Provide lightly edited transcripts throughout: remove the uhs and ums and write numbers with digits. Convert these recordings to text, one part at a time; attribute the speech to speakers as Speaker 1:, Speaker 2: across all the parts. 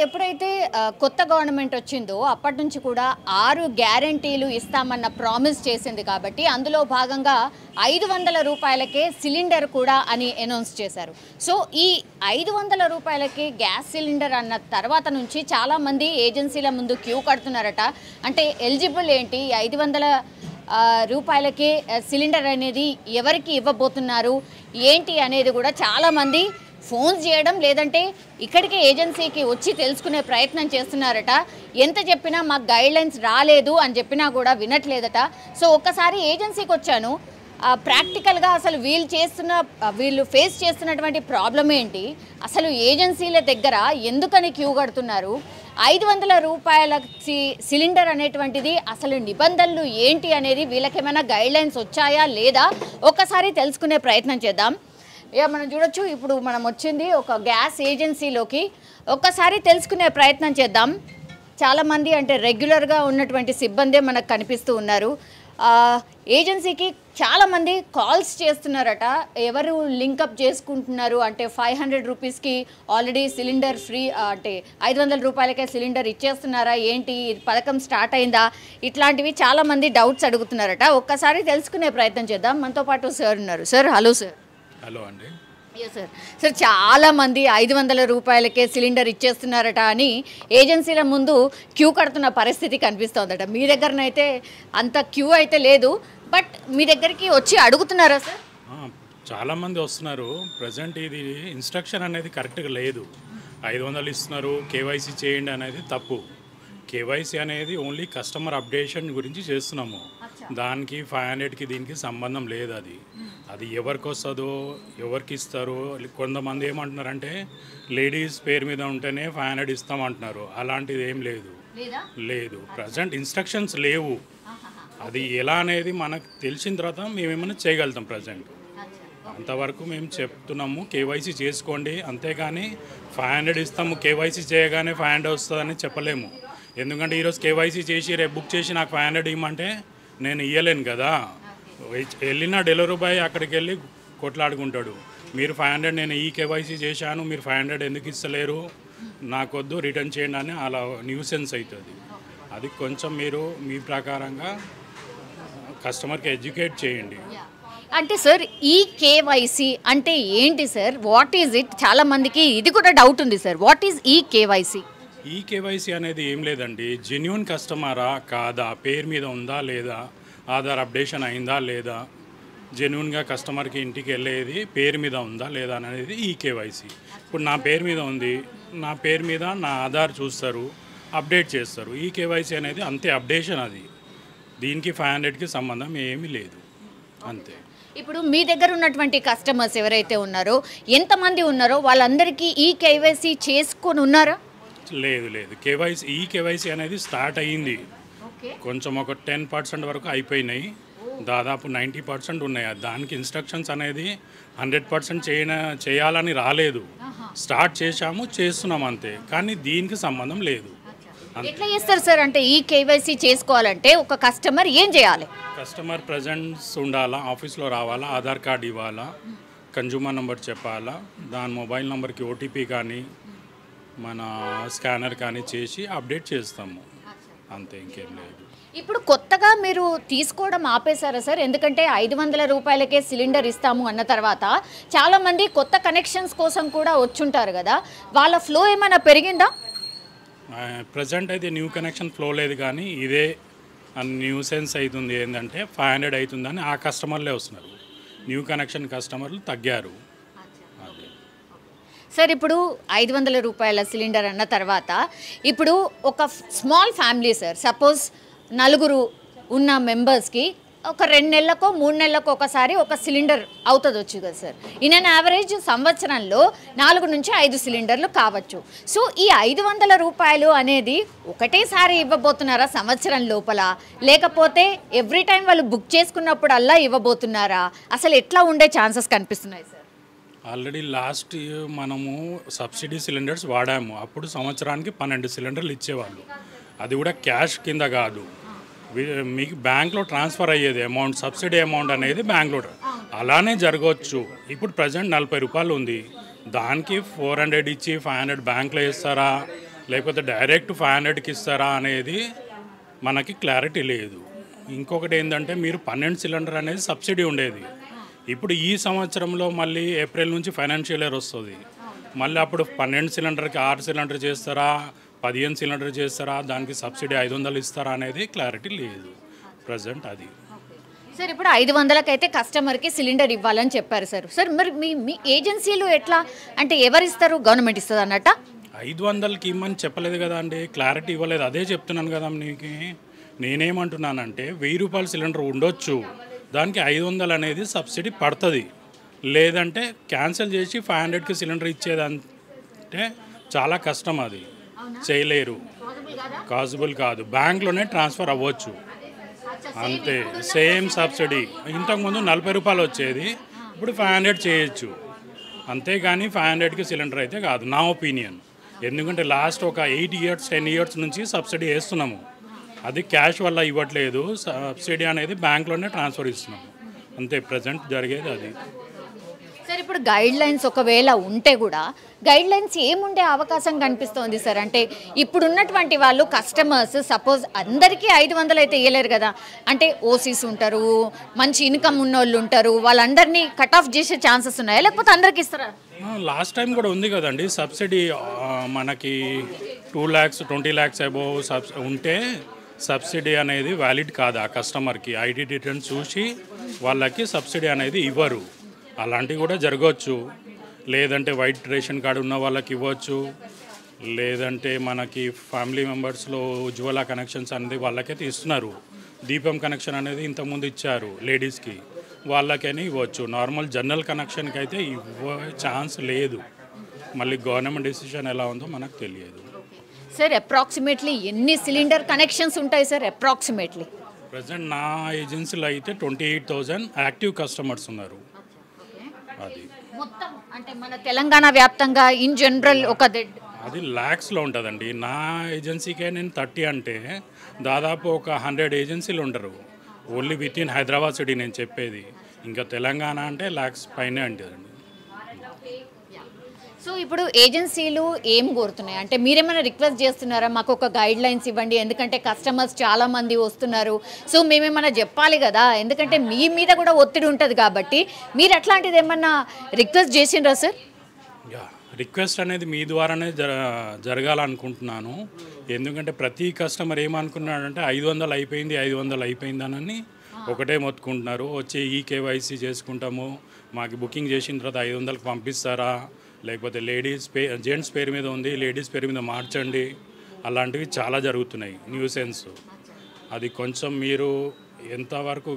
Speaker 1: ఎప్పుడైతే కొత్త గవర్నమెంట్ వచ్చిందో అప్పటి నుంచి కూడా 6 గ్యారంటీలు ఇస్తామన్న ప్రామిస్ చేసింది కాబట్టి అందులో భాగంగా 500 రూపాయలకే సిలిండర్ కూడా అని అనౌన్స్ చేశారు. సో ఈ 500 రూపాయలకి గ్యాస్ సిలిండర్ అన్న తర్వాత నుంచి చాలామంది ఏజెన్సీల ముందు క్యూ కడుతున్నారట. అంటే ఎలిజిబుల్ ఏంటి, 500 రూపాయలకి సిలిండర్ అనేది ఎవరికి ఇవ్వబోతున్నారు ఏంటి అనేది కూడా చాలామంది ఫోన్ చేయడం లేదంటే ఇక్కడికే ఏజెన్సీకి వచ్చి తెలుసుకునే ప్రయత్నం చేస్తున్నారట. ఎంత చెప్పినా మాకు గైడ్లైన్స్ రాలేదు అని చెప్పినా కూడా వినట్లేదట. సో ఒక్కసారి ఏజెన్సీకి వచ్చాను, ప్రాక్టికల్గా అసలు వీళ్ళు ఫేస్ చేస్తున్నటువంటి ప్రాబ్లం ఏంటి, అసలు ఏజెన్సీల దగ్గర ఎందుకని క్యూ కడుతున్నారు, 500 రూపాయల సిలిండర్ అనేటువంటిది అసలు నిబంధనలు ఏంటి అనేది వీళ్ళకేమైనా గైడ్లైన్స్ వచ్చాయా లేదా ఒక్కసారి తెలుసుకునే ప్రయత్నం చేద్దాం. మనం చూడొచ్చు, ఇప్పుడు మనం వచ్చింది ఒక గ్యాస్ ఏజెన్సీలోకి. ఒక్కసారి తెలుసుకునే ప్రయత్నం చేద్దాం. చాలామంది అంటే రెగ్యులర్గా ఉన్నటువంటి సిబ్బందే మనకు కనిపిస్తూ ఉన్నారు. ఏజెన్సీకి చాలామంది కాల్స్ చేస్తున్నారట. ఎవరు లింకప్ చేసుకుంటున్నారు అంటే 500 రూపీస్కి ఆల్రెడీ సిలిండర్ ఫ్రీ, అంటే 500 రూపాయలకే సిలిండర్ ఇచ్చేస్తున్నారా ఏంటి, పథకం స్టార్ట్ అయిందా, ఇట్లాంటివి చాలామంది డౌట్స్ అడుగుతున్నారట. ఒక్కసారి తెలుసుకునే ప్రయత్నం చేద్దాం. మనతో పాటు సార్ ఉన్నారు. Sir, hello sir.
Speaker 2: హలో అండి.
Speaker 1: సార్, చాలామంది 500 రూపాయలకే సిలిండర్ ఇచ్చేస్తున్నారట అని ఏజెన్సీల ముందు క్యూ కడుతున్న పరిస్థితి కనిపిస్తోందట. మీ దగ్గరనైతే అంత క్యూ అయితే లేదు, బట్ మీ దగ్గరికి వచ్చి అడుగుతున్నారా సార్?
Speaker 2: చాలామంది వస్తున్నారు. ప్రజెంట్ ఇది ఇన్స్ట్రక్షన్ అనేది కరెక్ట్గా లేదు. 500 ఇస్తున్నారు, కేవైసీ చేయండి అనేది తప్పు. కేవైసీ అనేది ఓన్లీ కస్టమర్ అప్డేషన్ గురించి చేస్తున్నాము. దానికి 500కి దీనికి సంబంధం లేదు. అది ఎవరికి వస్తుందో, ఎవరికి ఇస్తారో. కొంతమంది ఏమంటున్నారంటే లేడీస్ పేరు మీద ఉంటేనే 500 ఇస్తామంటున్నారు. అలాంటిది ఏం లేదు. ప్రజెంట్ ఇన్స్ట్రక్షన్స్ లేవు. అది ఎలా అనేది మనకు తెలిసిన తర్వాత మేమేమైనా చేయగలుగుతాం. ప్రజెంట్ అంతవరకు మేము చెప్తున్నాము, కేవైసీ చేసుకోండి, అంతేగాని 500 ఇస్తాము కేవైసీ చేయగానే 500 వస్తుందని చెప్పలేము. ఎందుకంటే ఈరోజు కేవైసీ చేసి రేపు బుక్ చేసి నాకు 500 ఇవ్వమంటే నేను ఇవ్వలేను కదా. వెళ్ళిన డెలివరీ బాయ్ అక్కడికి వెళ్ళి కొట్లాడుకుంటాడు, మీరు 500 నేను ఈ కేవైసీ చేశాను, మీరు 500 ఎందుకు ఇస్తలేరు, నాకొద్దు, రిటర్న్ చేయండి అని అలా న్యూసెన్స్ అవుతుంది. అది కొంచెం మీరు మీ ప్రకారంగా కస్టమర్కి ఎడ్యుకేట్ చేయండి.
Speaker 1: అంటే సార్, ఈ కేవైసీ అంటే ఏంటి సార్, వాట్ ఈజ్ ఇట్? చాలా మందికి ఇది కూడా డౌట్ ఉంది సార్. వాట్ ఈజ్ ఈ కేవైసీ?
Speaker 2: ఈ కేవైసీ అనేది ఏం లేదండి, జెన్యూన్ కస్టమరా కాదా, పేరు మీద ఉందా లేదా, ఆధార్ అప్డేషన్ అయిందా లేదా, జెన్యూన్గా కస్టమర్కి ఇంటికి వెళ్ళేది పేరు మీద ఉందా లేదా అనేది ఈ కేవైసీ. ఇప్పుడు నా పేరు మీద ఉంది, నా పేరు మీద నా ఆధార్ చూస్తారు, అప్డేట్ చేస్తారు. ఈ కేవైసీ అనేది అంతే అప్డేషన్. అది దీనికి 500కి సంబంధం ఏమీ లేదు, అంతే.
Speaker 1: ఇప్పుడు మీ దగ్గర ఉన్నటువంటి కస్టమర్స్ ఎవరైతే ఉన్నారో, ఎంతమంది ఉన్నారో వాళ్ళందరికీ ఈ కేవైసీ చేసుకొని ఉన్నారా?
Speaker 2: లేదు. ఈ కేవైసీ అనేది స్టార్ట్ అయ్యింది. కొంచెం ఒక 10% వరకు అయిపోయినాయి, దాదాపు 90% ఉన్నాయి. దానికి ఇన్స్ట్రక్షన్స్ అనేది 100% చేయాలని రాలేదు. స్టార్ట్ చేస్తున్నాం అంతే, కానీ దీనికి సంబంధం లేదు.
Speaker 1: ఎట్లా చేస్తారు సార్? అంటే ఈ కేవైసీ చేసుకోవాలంటే ఒక కస్టమర్ ఏం చేయాలి?
Speaker 2: కస్టమర్ ప్రజెన్స్ ఉండాలా, ఆఫీస్లో రావాలా, ఆధార్ కార్డు ఇవ్వాలా, కన్జ్యూమర్ నెంబర్ చెప్పాలా, దాని మొబైల్ నెంబర్కి ఓటీపీ కానీ మన స్కానర్ కానీ చేసి అప్డేట్ చేస్తాము, అంతే, ఇంకేం లేదు.
Speaker 1: ఇప్పుడు కొత్తగా మీరు తీసుకోవడం ఆపేశారా సార్? ఎందుకంటే 500 రూపాయలకే సిలిండర్ ఇస్తాము అన్న తర్వాత చాలామంది కొత్త కనెక్షన్స్ కోసం కూడా వచ్చుంటారు కదా, వాళ్ళ ఫ్లో ఏమైనా పెరిగిందా?
Speaker 2: ప్రజెంట్ అయితే న్యూ కనెక్షన్ ఫ్లో లేదు, కానీ ఇదే న్యూ సెన్స్ అవుతుంది. ఏంటంటే 500 అవుతుందని ఆ కస్టమర్లే వస్తున్నారు. న్యూ కనెక్షన్ కస్టమర్లు తగ్గారు.
Speaker 1: సార్, ఇప్పుడు 500 రూపాయల సిలిండర్ అన్న తర్వాత ఇప్పుడు ఒక స్మాల్ ఫ్యామిలీ సార్, సపోజ్ 4 ఉన్న మెంబర్స్కి ఒక 2 నెలలకో 3 నెలలకో ఒకసారి ఒక సిలిండర్ అవుతుంది కదా సార్. ఇన్ అన్ యావరేజ్ సంవత్సరంలో 4 నుంచి 5 సిలిండర్లు కావచ్చు. సో ఈ 500 రూపాయలు అనేది ఒకటేసారి ఇవ్వబోతున్నారా సంవత్సరం లోపల, లేకపోతే ఎవ్రీ టైం వాళ్ళు బుక్ చేసుకున్నప్పుడల్లా ఇవ్వబోతున్నారా? అసలు ఎట్లా ఉండే ఛాన్సెస్ కనిపిస్తున్నాయి సార్?
Speaker 2: ఆల్రెడీ లాస్ట్ మనము సబ్సిడీ సిలిండర్స్ వాడాము. అప్పుడు సంవత్సరానికి 12 సిలిండర్లు ఇచ్చేవాళ్ళు. అది కూడా క్యాష్ కింద కాదు, మీకు బ్యాంక్లో ట్రాన్స్ఫర్ అయ్యేది అమౌంట్, సబ్సిడీ అమౌంట్ అనేది బ్యాంక్లో. అలానే జరగవచ్చు. ఇప్పుడు ప్రజెంట్ 40 రూపాయలు ఉంది, దానికి 400 ఇచ్చి 500 బ్యాంక్లో వేస్తారా లేకపోతే డైరెక్ట్ 500కి ఇస్తారా అనేది మనకి క్లారిటీ లేదు. ఇంకొకటి ఏంటంటే మీరు 12 సిలిండర్ అనేది సబ్సిడీ ఉండేది. ఇప్పుడు ఈ సంవత్సరంలో మళ్ళీ ఏప్రిల్ నుంచి ఫైనాన్షియల్ ఇయర్ వస్తుంది. మళ్ళీ అప్పుడు 12 సిలిండర్కి 6 సిలిండర్ చేస్తారా, 15 సిలిండర్ చేస్తారా, దానికి సబ్సిడీ 500 ఇస్తారా అనేది క్లారిటీ లేదు ప్రజెంట్. అది
Speaker 1: సార్ ఇప్పుడు 500కి అయితే కస్టమర్కి సిలిండర్ ఇవ్వాలని చెప్పారు సార్. సార్ మరి మీ ఏజెన్సీలు ఎట్లా అంటే ఎవరు ఇస్తారు, గవర్నమెంట్ ఇస్తుంది అన్నట్ట?
Speaker 2: 500కి ఇమ్మని చెప్పలేదు కదా అండి, క్లారిటీ ఇవ్వలేదు. అదే చెప్తున్నాను కదా నీకు. నేనేమంటున్నానంటే 1000 రూపాయల సిలిండర్ ఉండొచ్చు, దానికి 500 అనేది సబ్సిడీ పడుతుంది. లేదంటే క్యాన్సిల్ చేసి 500కి సిలిండర్ ఇచ్చేదంటే చాలా కష్టం, అది చేయలేరు, పాసిబుల్ కాదు. బ్యాంక్లోనే ట్రాన్స్ఫర్ అవ్వచ్చు అంతే, సేమ్ సబ్సిడీ. ఇంతకుముందు 40 రూపాయలు వచ్చేది, ఇప్పుడు 500 చేయొచ్చు. అంతేగాని 500కి సిలిండర్ అయితే కాదు నా ఒపీనియన్. ఎందుకంటే లాస్ట్ ఒక 8 ఇయర్స్ 10 ఇయర్స్ నుంచి సబ్సిడీ వేస్తున్నాము. అది క్యాష్ వల్ల ఇవ్వట్లేదు, సబ్సిడీ అనేది బ్యాంక్లోనే ట్రాన్స్ఫర్ ఇస్తున్నాము అంతే. ప్రజెంట్ జరిగేది అది.
Speaker 1: సార్ ఇప్పుడు గైడ్ లైన్స్ ఒకవేళ ఉంటే కూడా గైడ్ లైన్స్ ఏముండే అవకాశం కనిపిస్తోంది సార్? అంటే ఇప్పుడు ఉన్నటువంటి వాళ్ళు కస్టమర్స్ సపోజ్ అందరికీ 500 అయితే ఇవ్వలేరు కదా. అంటే ఓసీస్ ఉంటారు, మంచి ఇన్కమ్ ఉన్న వాళ్ళు ఉంటారు, వాళ్ళందరినీ కట్ ఆఫ్ చేసే ఛాన్సెస్ ఉన్నాయా, లేకపోతే అందరికి ఇస్తారా?
Speaker 2: లాస్ట్ టైం కూడా ఉంది కదండి సబ్సిడీ. మనకి 2 lakhs 20 lakhs అబోవ్ ఉంటే సబ్సిడీ అనేది వ్యాలిడ్ కాదు. ఆ కస్టమర్కి ఐడి రిటర్న్ చూసి వాళ్ళకి సబ్సిడీ అనేది ఇవ్వరు. అలాంటివి కూడా జరగవచ్చు. లేదంటే వైట్ రేషన్ కార్డు ఉన్న వాళ్ళకి ఇవ్వచ్చు, లేదంటే మనకి ఫ్యామిలీ మెంబర్స్లో ఉజ్వల కనెక్షన్స్ అనేది వాళ్ళకైతే ఇస్తున్నారు. దీపం కనెక్షన్ అనేది ఇంతకుముందు ఇచ్చారు లేడీస్కి, వాళ్ళకైనా ఇవ్వచ్చు. నార్మల్ జనరల్ కనెక్షన్కి అయితే ఇవ్వ ఛాన్స్ లేదు. మళ్ళీ గవర్నమెంట్ డిసిషన్ ఎలా ఉందో మనకు తెలియదు.
Speaker 1: సార్ అప్రాక్సిమేట్లీ ఎన్ని సిలిండర్ కనెక్షన్స్ ఉంటాయి సార్ అప్రాక్సిమేట్లీ?
Speaker 2: ప్రజెంట్ నా ఏజెన్సీలో అయితే 28,000 యాక్టివ్ కస్టమర్స్ ఉన్నారు. అది
Speaker 1: మొత్తం అంటే మన తెలంగాణ వ్యాప్తంగా ఇన్ జనరల్ ఒక
Speaker 2: అది ల్యాక్స్లో ఉంటుందండి. నా ఏజెన్సీకే నేను 30 అంటే దాదాపు ఒక 100 ఏజెన్సీలు ఉండరు. Only with in Hyderabad city నేను చెప్పేది. ఇంకా తెలంగాణ అంటే ల్యాక్స్ పైనే ఉంటుందండి.
Speaker 1: సో ఇప్పుడు ఏజెన్సీలు ఏం కోరుతున్నాయి అంటే మీరేమైనా రిక్వెస్ట్ చేస్తున్నారా, మాకు ఒక గైడ్ లైన్స్ ఇవ్వండి, ఎందుకంటే కస్టమర్స్ చాలామంది వస్తున్నారు, సో మేమేమన్నా చెప్పాలి కదా, ఎందుకంటే మీ మీద కూడా ఒత్తిడి ఉంటుంది కాబట్టి మీరు అట్లాంటిది ఏమన్నా రిక్వెస్ట్ చేసిండ్రా సార్?
Speaker 2: రిక్వెస్ట్ అనేది మీ ద్వారానే జరగాలనుకుంటున్నాను. ఎందుకంటే ప్రతి కస్టమర్ ఏమనుకున్నాడంటే 500 అయిపోయింది 500 అయిపోయిందనని ఒకటే మొత్తుకుంటున్నారు. వచ్చి ఈ కేవైసీ చేసుకుంటాము, మాకు బుకింగ్ చేసిన తర్వాత 500కి పంపిస్తారా, లేకపోతే జెంట్స్ పేరు మీద ఉంది లేడీస్ పేరు మీద మార్చండి, అలాంటివి చాలా జరుగుతున్నాయి న్యూసెన్స్. అది కొంచెం మీరు ఎంతవరకు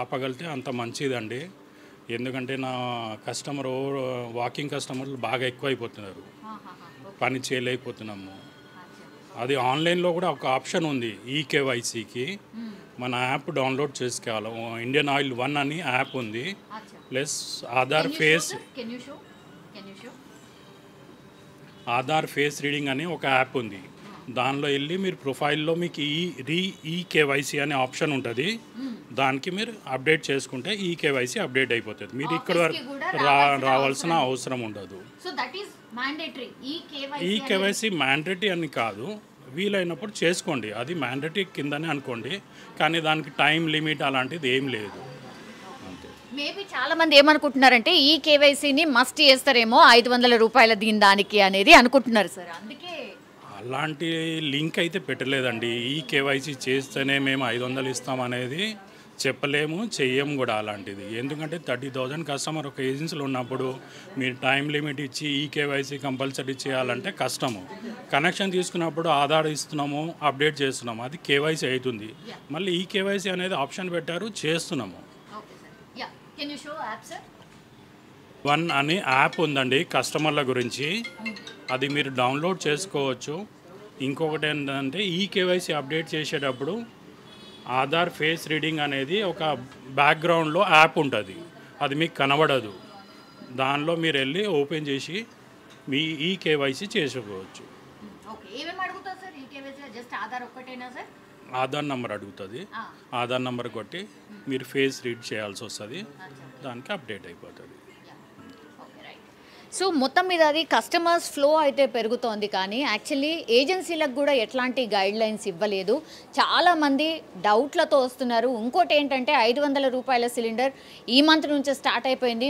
Speaker 2: ఆపగలితే అంత మంచిదండి. ఎందుకంటే నా వాకింగ్ కస్టమర్లు బాగా ఎక్కువైపోతున్నారు, పని చేయలేకపోతున్నాము. అది ఆన్లైన్లో కూడా ఒక ఆప్షన్ ఉంది ఈ కేవైసీకి. మన యాప్ డౌన్లోడ్ చేసుకోవాలి. ఇండియన్ ఆయిల్ 1 అని యాప్ ఉంది, ప్లస్ ఆధార్ ఫేస్ రీడింగ్ అని ఒక యాప్ ఉంది. దానిలో వెళ్ళి మీరు ప్రొఫైల్లో మీకు ఈ కేవైసీ అనే ఆప్షన్ ఉంటుంది. దానికి మీరు అప్డేట్ చేసుకుంటే ఈ కేవైసీ అప్డేట్ అయిపోతుంది. మీరు ఇక్కడ వరకు రావాల్సిన అవసరం ఉండదు. ఈ కేవైసీ మ్యాండేటరీ అని కాదు, వీలైనప్పుడు చేసుకోండి. అది మ్యాండేటరీ కిందనే అనుకోండి, కానీ దానికి టైం లిమిట్ అలాంటిది ఏం లేదు.
Speaker 1: మేబీ చాలా మంది ఏమనుకుంటున్నారంటే ఈ కేవైసీని మస్ట్ చేస్తారేమో 500 రూపాయల దానికి అనేది అనుకుంటున్నారు సార్. అందుకే
Speaker 2: అలాంటి లింక్ అయితే పెట్టలేదండి. ఈ కేవైసీ చేస్తేనే మేము 500 ఇస్తామనేది చెప్పలేము, చెయ్యము కూడా అలాంటిది. ఎందుకంటే 30,000 కస్టమర్ ఒక ఏజెన్సీలో ఉన్నప్పుడు మీరు టైం లిమిట్ ఇచ్చి ఈ కేవైసీ కంపల్సరీ చేయాలంటే కష్టము. కనెక్షన్ తీసుకున్నప్పుడు ఆధార్ ఇస్తున్నాము, అప్డేట్ చేస్తున్నాము, అది కేవైసీ అవుతుంది. మళ్ళీ ఈ కేవైసీ అనేది ఆప్షన్ పెట్టారు, చేస్తున్నాము. 1 అని యాప్ ఉందండి కస్టమర్ల గురించి, అది మీరు డౌన్లోడ్ చేసుకోవచ్చు. ఇంకొకటి ఏంటంటే ఈ కేవైసీ అప్డేట్ చేసేటప్పుడు ఆధార్ ఫేస్ రీడింగ్ అనేది ఒక బ్యాక్గ్రౌండ్లో యాప్ ఉంటుంది, అది మీకు కనబడదు. దానిలో మీరు వెళ్ళి ఓపెన్ చేసి మీ ఈ కేవైసీ చేసుకోవచ్చు. ఆధార్ నెంబర్ అడుగుతుంది, ఆధార్ నెంబర్ కొట్టి మీరు ఫేస్ రీడ్ చేయాల్సి వస్తుంది, దానికి అప్డేట్ అయిపోతుంది.
Speaker 1: సో మొత్తం మీద అది కస్టమర్స్ ఫ్లో అయితే పెరుగుతోంది, కానీ యాక్చువల్లీ ఏజెన్సీలకు కూడా ఎట్లాంటి గైడ్ లైన్స్ ఇవ్వలేదు. చాలామంది డౌట్లతో వస్తున్నారు. ఇంకోటి ఏంటంటే 500 రూపాయల సిలిండర్ ఈ మంత్ నుంచే స్టార్ట్ అయిపోయింది.